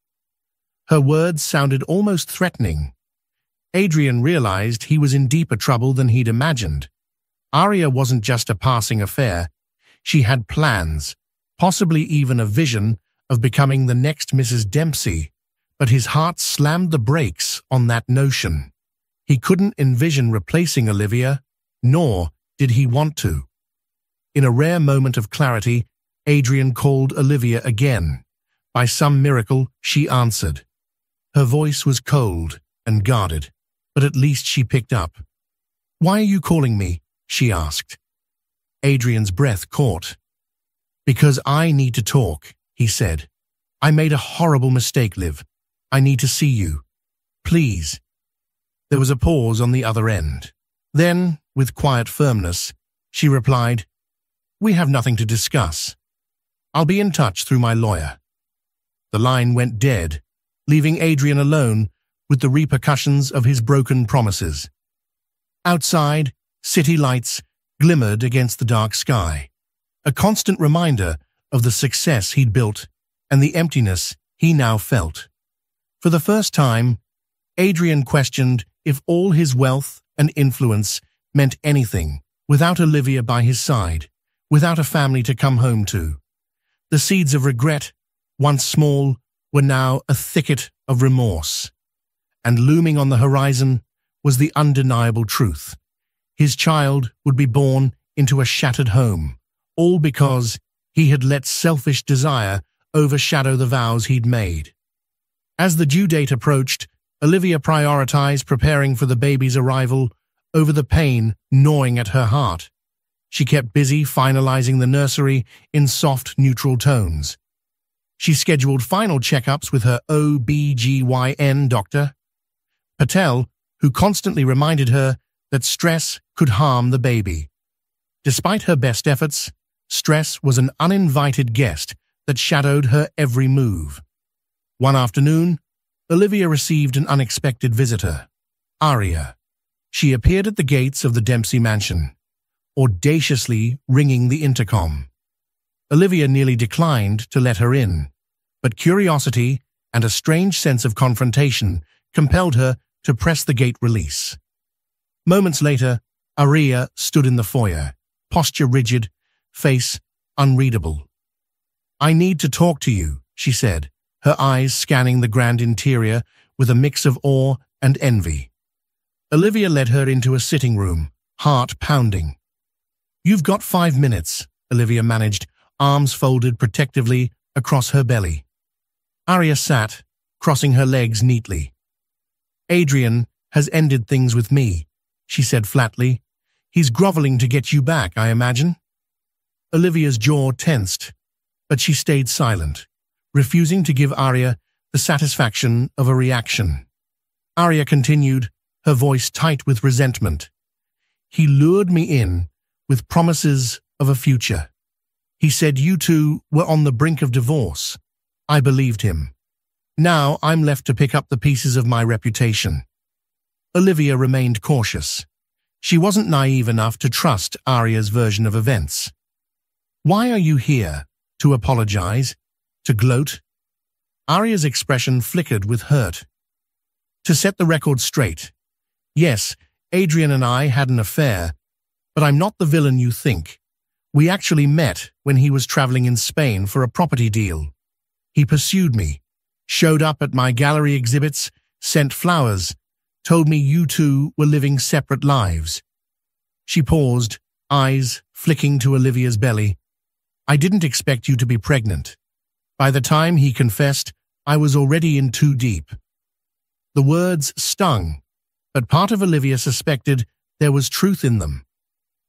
Her words sounded almost threatening. Adrian realized he was in deeper trouble than he'd imagined. Arya wasn't just a passing affair. She had plans, possibly even a vision of becoming the next Mrs. Dempsey, but his heart slammed the brakes on that notion. He couldn't envision replacing Olivia, nor did he want to. In a rare moment of clarity, Adrian called Olivia again. By some miracle, she answered. Her voice was cold and guarded, but at least she picked up. "Why are you calling me?" she asked. Adrian's breath caught. "Because I need to talk," he said. "I made a horrible mistake, Liv. I need to see you. Please." There was a pause on the other end. Then, with quiet firmness, she replied, "We have nothing to discuss. I'll be in touch through my lawyer." The line went dead, leaving Adrian alone with the repercussions of his broken promises. Outside, city lights glimmered against the dark sky, a constant reminder of the success he'd built and the emptiness he now felt. For the first time, Adrian questioned if all his wealth and influence meant anything without Olivia by his side, without a family to come home to. The seeds of regret, once small, were now a thicket of remorse. And looming on the horizon was the undeniable truth. His child would be born into a shattered home, all because he had let selfish desire overshadow the vows he'd made. As the due date approached, Olivia prioritized preparing for the baby's arrival over the pain gnawing at her heart. She kept busy finalizing the nursery in soft, neutral tones. She scheduled final checkups with her OB/GYN doctor, Patel, who constantly reminded her that stress could harm the baby. Despite her best efforts, stress was an uninvited guest that shadowed her every move. One afternoon, Olivia received an unexpected visitor, Aria. She appeared at the gates of the Dempsey mansion, audaciously ringing the intercom. Olivia nearly declined to let her in, but curiosity and a strange sense of confrontation compelled her to press the gate release. Moments later, Aria stood in the foyer, posture rigid, face unreadable. "I need to talk to you," she said, her eyes scanning the grand interior with a mix of awe and envy. Olivia led her into a sitting room, heart pounding. "You've got 5 minutes," Olivia managed, arms folded protectively across her belly. Aria sat, crossing her legs neatly. "Adrian has ended things with me," she said flatly. "He's groveling to get you back, I imagine." Olivia's jaw tensed, but she stayed silent, refusing to give Aria the satisfaction of a reaction. Aria continued, her voice tight with resentment. "He lured me in with promises of a future. He said you two were on the brink of divorce. I believed him. Now I'm left to pick up the pieces of my reputation." Olivia remained cautious. She wasn't naive enough to trust Aria's version of events. "Why are you here? To apologize? To gloat?" Aria's expression flickered with hurt. "To set the record straight. Yes, Adrian and I had an affair, but I'm not the villain you think. We actually met when he was traveling in Spain for a property deal. He pursued me, showed up at my gallery exhibits, sent flowers, told me you two were living separate lives." She paused, eyes flicking to Olivia's belly. "I didn't expect you to be pregnant. By the time he confessed, I was already in too deep." The words stung, but part of Olivia suspected there was truth in them.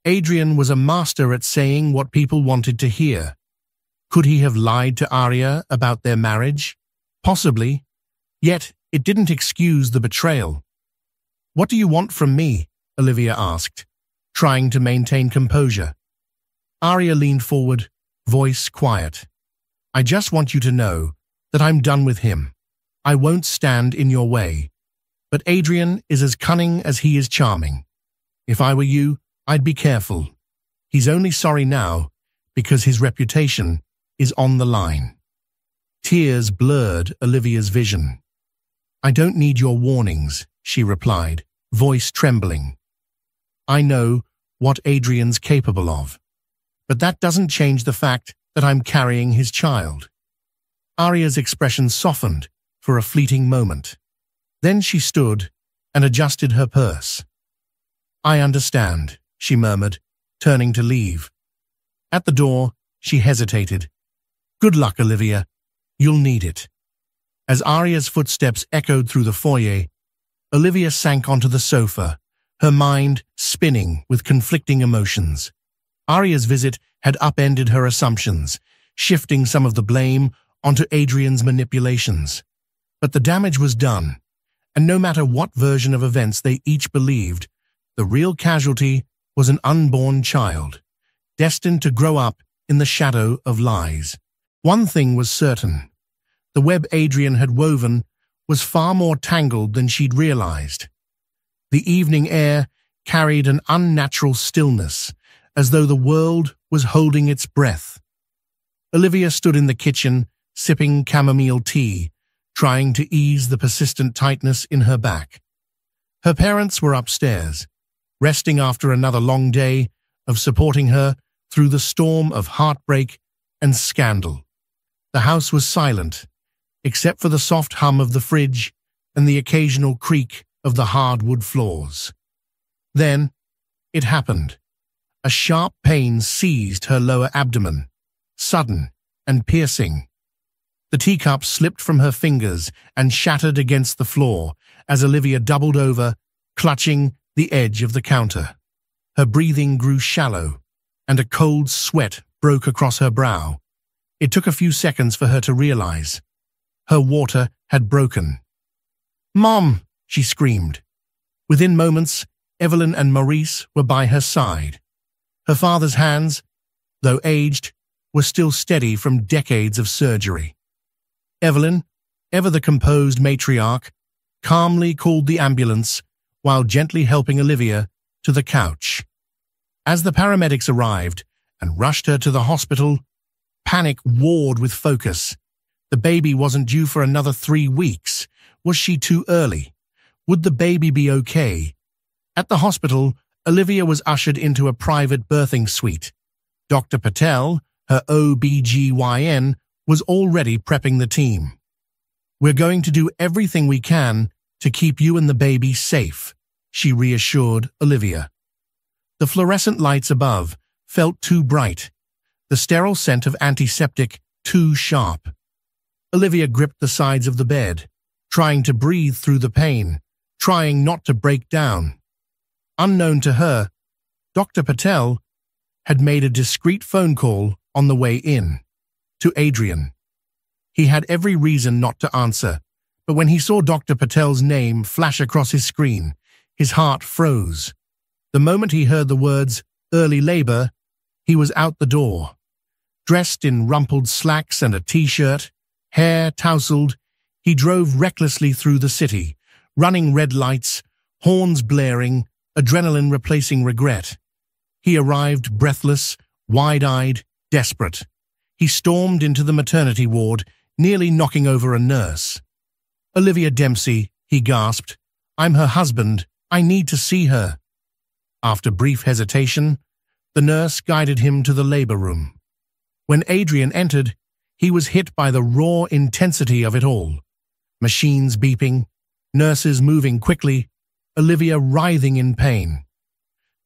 Adrian was a master at saying what people wanted to hear. Could he have lied to Aria about their marriage? Possibly. Yet it didn't excuse the betrayal. "What do you want from me?" Olivia asked, trying to maintain composure. Aria leaned forward, voice quiet. "I just want you to know that I'm done with him. I won't stand in your way. But Adrian is as cunning as he is charming. If I were you, I'd be careful. He's only sorry now because his reputation is on the line." Tears blurred Olivia's vision. "I don't need your warnings," she replied, voice trembling. "I know what Adrian's capable of, but that doesn't change the fact that I'm carrying his child." Aria's expression softened for a fleeting moment. Then she stood and adjusted her purse. "I understand," she murmured, turning to leave. At the door, she hesitated. "Good luck, Olivia. You'll need it." As Aria's footsteps echoed through the foyer, Olivia sank onto the sofa, her mind spinning with conflicting emotions. Aria's visit had upended her assumptions, shifting some of the blame onto Adrian's manipulations. But the damage was done, and no matter what version of events they each believed, the real casualty was an unborn child, destined to grow up in the shadow of lies. One thing was certain. The web Adrian had woven was far more tangled than she'd realized. The evening air carried an unnatural stillness, as though the world was holding its breath. Olivia stood in the kitchen, sipping chamomile tea, trying to ease the persistent tightness in her back. Her parents were upstairs, resting after another long day of supporting her through the storm of heartbreak and scandal. The house was silent, except for the soft hum of the fridge and the occasional creak of the hardwood floors. Then, it happened. A sharp pain seized her lower abdomen, sudden and piercing. The teacup slipped from her fingers and shattered against the floor as Olivia doubled over, clutching the edge of the counter. Her breathing grew shallow, and a cold sweat broke across her brow. It took a few seconds for her to realize. Her water had broken. "Mom!" she screamed. Within moments, Evelyn and Maurice were by her side. Her father's hands, though aged, were still steady from decades of surgery. Evelyn, ever the composed matriarch, calmly called the ambulance while gently helping Olivia to the couch. As the paramedics arrived and rushed her to the hospital, panic warred with focus. The baby wasn't due for another 3 weeks. Was she too early? Would the baby be okay? At the hospital, Olivia was ushered into a private birthing suite. Dr. Patel, her OBGYN, was already prepping the team. "We're going to do everything we can to keep you and the baby safe," she reassured Olivia. The fluorescent lights above felt too bright, the sterile scent of antiseptic too sharp. Olivia gripped the sides of the bed, trying to breathe through the pain, trying not to break down. Unknown to her, Dr. Patel had made a discreet phone call on the way in, to Adrian. He had every reason not to answer, but when he saw Dr. Patel's name flash across his screen, his heart froze. The moment he heard the words, "early labor," he was out the door. Dressed in rumpled slacks and a t-shirt, hair tousled, he drove recklessly through the city, running red lights, horns blaring, adrenaline replacing regret. He arrived breathless, wide-eyed, desperate. He stormed into the maternity ward, nearly knocking over a nurse. "Olivia Dempsey," he gasped. "I'm her husband. I need to see her." After brief hesitation, the nurse guided him to the labor room. When Adrian entered, he was hit by the raw intensity of it all. Machines beeping, nurses moving quickly, Olivia writhing in pain.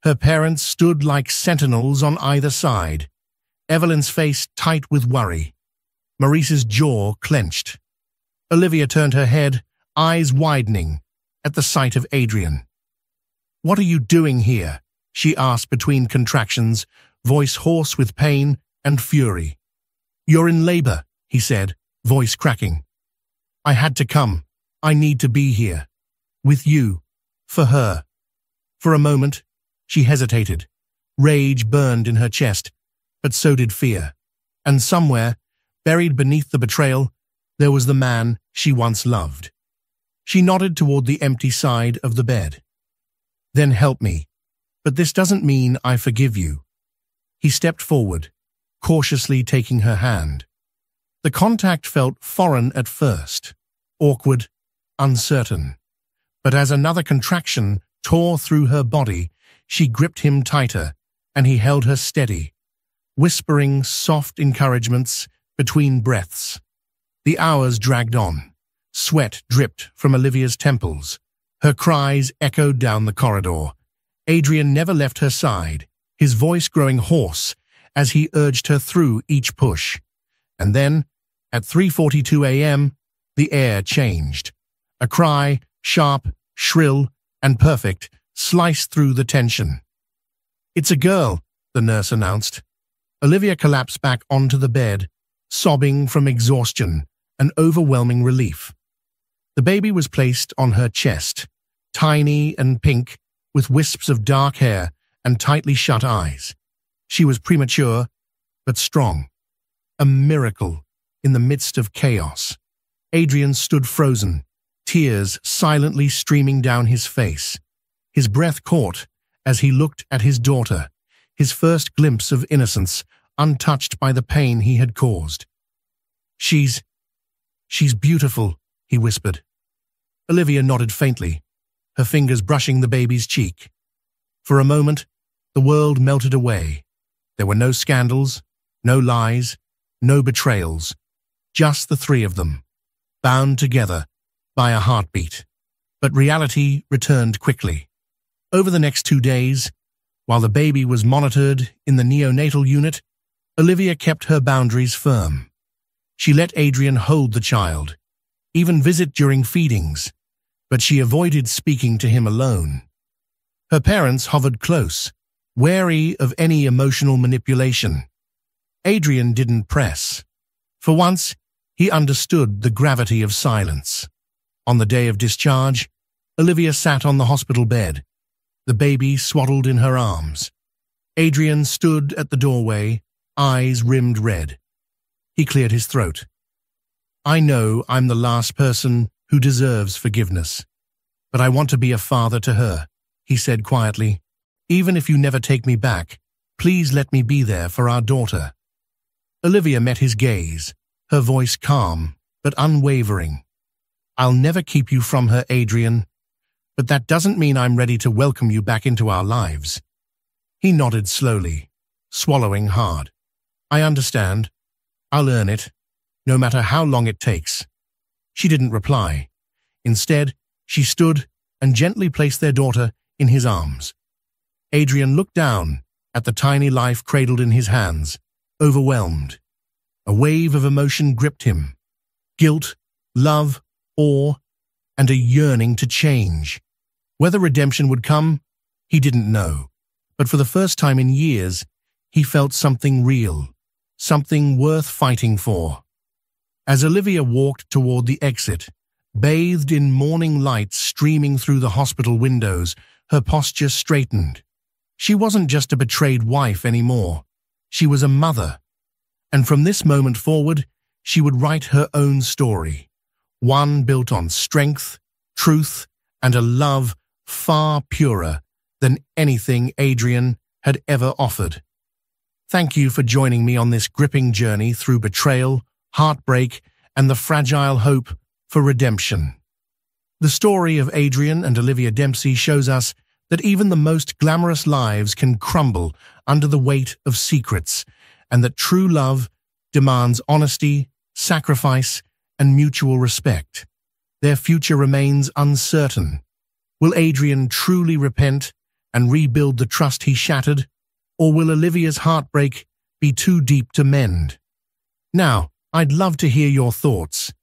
Her parents stood like sentinels on either side, Evelyn's face tight with worry. Maurice's jaw clenched. Olivia turned her head, eyes widening, at the sight of Adrian. "What are you doing here?" she asked between contractions, voice hoarse with pain and fury. "You're in labor," he said, voice cracking. "I had to come. I need to be here. With you. For her." For a moment, she hesitated. Rage burned in her chest, but so did fear. And somewhere, buried beneath the betrayal, there was the man she once loved. She nodded toward the empty side of the bed. "Then help me. But this doesn't mean I forgive you." He stepped forward, cautiously taking her hand. The contact felt foreign at first, awkward, uncertain. But as another contraction tore through her body, she gripped him tighter, and he held her steady, whispering soft encouragements between breaths. The hours dragged on, Sweat dripped from Olivia's temples. Her cries echoed down the corridor. Adrian never left her side, his voice growing hoarse as he urged her through each push. And then, at 3:42 a.m., the air changed. A cry, sharp, shrill, and perfect, sliced through the tension. "It's a girl," the nurse announced. Olivia collapsed back onto the bed, sobbing from exhaustion and overwhelming relief. The baby was placed on her chest, tiny and pink, with wisps of dark hair and tightly shut eyes. She was premature, but strong. A miracle in the midst of chaos. Adrian stood frozen, tears silently streaming down his face. His breath caught as he looked at his daughter, his first glimpse of innocence, untouched by the pain he had caused. She's beautiful," he whispered. Olivia nodded faintly, her fingers brushing the baby's cheek. For a moment, the world melted away. There were no scandals, no lies, no betrayals, just the three of them, bound together by a heartbeat. But reality returned quickly. Over the next 2 days, while the baby was monitored in the neonatal unit, Olivia kept her boundaries firm. She let Adrian hold the child, even visit during feedings, but she avoided speaking to him alone. Her parents hovered close, wary of any emotional manipulation. Adrian didn't press. For once, he understood the gravity of silence. On the day of discharge, Olivia sat on the hospital bed, the baby swaddled in her arms. Adrian stood at the doorway, eyes rimmed red. He cleared his throat. "I know I'm the last person who deserves forgiveness, but I want to be a father to her," he said quietly. "Even if you never take me back, please let me be there for our daughter." Olivia met his gaze, her voice calm but unwavering. "I'll never keep you from her, Adrian, but that doesn't mean I'm ready to welcome you back into our lives." He nodded slowly, swallowing hard. "I understand. I'll earn it, no matter how long it takes." She didn't reply. Instead, she stood and gently placed their daughter in his arms. Adrian looked down at the tiny life cradled in his hands, overwhelmed. A wave of emotion gripped him. Guilt, love, awe, and a yearning to change. Whether redemption would come, he didn't know. But for the first time in years, he felt something real, something worth fighting for. As Olivia walked toward the exit, bathed in morning light streaming through the hospital windows, her posture straightened. She wasn't just a betrayed wife anymore. She was a mother. And from this moment forward, she would write her own story, one built on strength, truth, and a love far purer than anything Adrian had ever offered. Thank you for joining me on this gripping journey through betrayal, heartbreak, and the fragile hope for redemption. The story of Adrian and Olivia Dempsey shows us that even the most glamorous lives can crumble under the weight of secrets, and that true love demands honesty, sacrifice, and mutual respect. Their future remains uncertain. Will Adrian truly repent and rebuild the trust he shattered, or will Olivia's heartbreak be too deep to mend? Now, I'd love to hear your thoughts.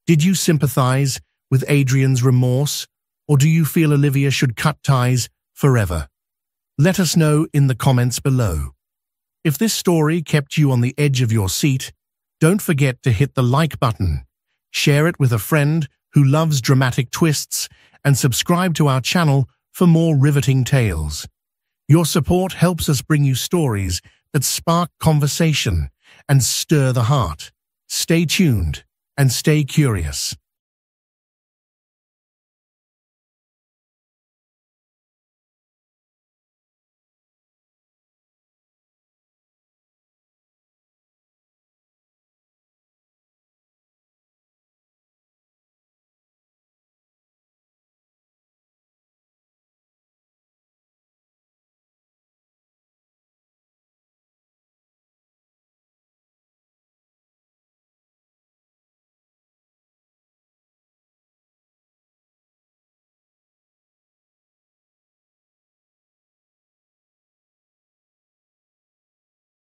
Did you sympathize with Adrian's remorse, or do you feel Olivia should cut ties forever? Let us know in the comments below. If this story kept you on the edge of your seat, don't forget to hit the like button, share it with a friend who loves dramatic twists, and subscribe to our channel for more riveting tales. Your support helps us bring you stories that spark conversation and stir the heart. Stay tuned and stay curious.